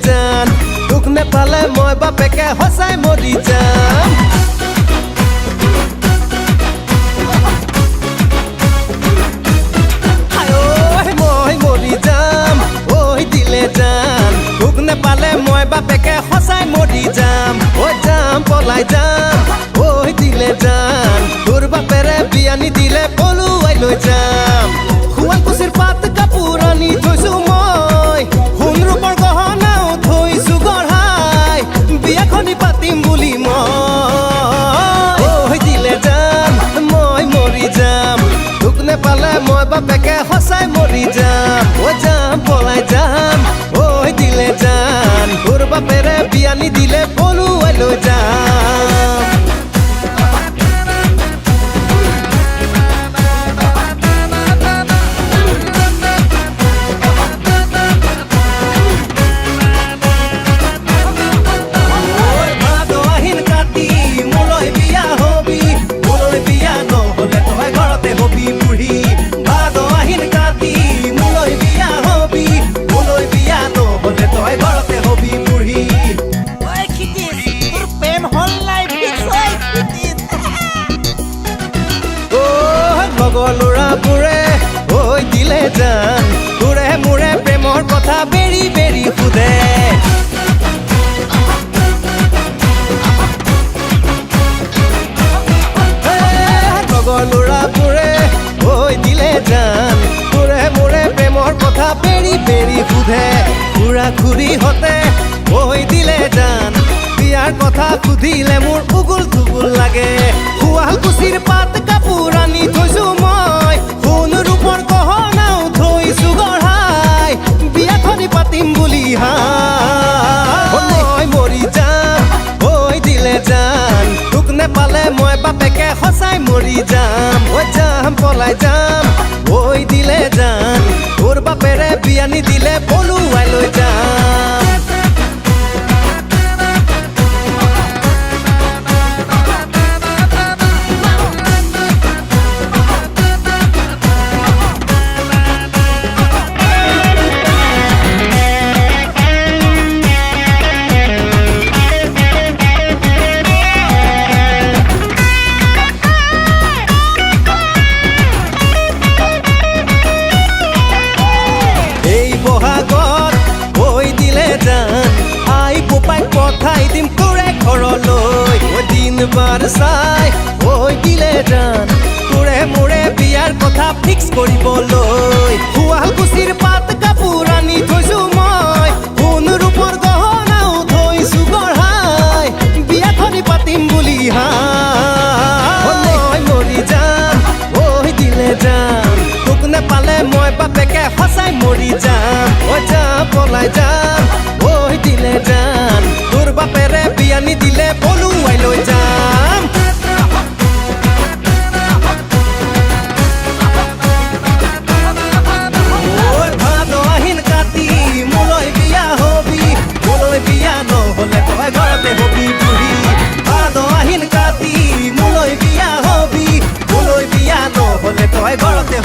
জান দুখ নেপালে মই বাপেকে সঁচাই মৰি যাম মই মৰি যাম ঐ দিলে জান দুখ নেপালে মই বাপেকে সঁচাই মৰি যাম ঐ যাম পলাই যাম ঐ দিলে জান তোৰ বাপেৰে বিয়া নিদিলে পলুৱাই লৈ যাম শুৱালকুছিৰ পাত কাপোৰ আনি থৈছো মই সোণ ৰূপৰ গহনাও থৈছো গঢ়াই বিয়াখনি পাতিম বুলি মই দিলে জান মই মৰি যাম দুখ নেপালে মই বাপেকে সঁচাই মৰি যাম ঐ যাম পলাই যাম ঐ দিলে জান তোৰ বাপেৰে বিয়া নিদিলে পলুৱাই লৈ যাম ল'ৰাবোৰে ঐ দিলে জান তোৰে মোৰে প্ৰেমৰ কথা বেৰি বেৰি সোধে লগৰ ল'ৰাবোৰে ঐ দিলে জান তোৰে মোৰে প্ৰেমৰ কথা বেৰি বেৰি সোধে খুৰা খুৰীহঁতে ঐ দিলে জান বিয়াৰ কথা সুধিলে মোৰ উগুল থুগুল লাগে শুৱালকুছিৰ পাত কাপোৰ আনি থৈছো মই সোণ ৰূপৰ গহনাও থৈছো গঢ়াই বিয়াখনি পাতিম বুলি মই মৰি যাম ঐ দিলে জান দুখ নেপালে মই বাপেকে সঁচাই মৰি যাম ঐ যাম পলাই যাম ঐ দিলে জান তোৰ বাপেৰে বিয়া নিদিলে পলুৱাই লৈ যাম পঠাই দিম তোৰে ঘৰলৈ দিন বাৰ চাই ঐ দিলে জান তোৰে মোৰে বিয়াৰ কথা ফিক্স কৰিবলৈ শুৱালকুছিৰ পাত কাপোৰ আনি থৈছো মই সোণ ৰূপৰ গহনাও থৈছো গঢ়াই বিয়াখনি পাতিম বুলি মই মৰি যাম ঐ দিলে জান তোক নেপালে মই বাপেকে সঁচাই মৰি যাম ঐ যাম পলাই যাম ঐ দিলে জান তোৰ বাপেৰে বিয়া নিদিলে পলুৱাই লৈ যাম ভাদ আহিন কাতি মোলৈ বিয়া হবি মোলৈ বিয়া নহ'লে তই ঘৰতে হবি বুঢ়ী ভাদ আহিন কাতি মোলৈ বিয়া হবি মোলৈ বিয়া নহ'লে তই ঘৰতে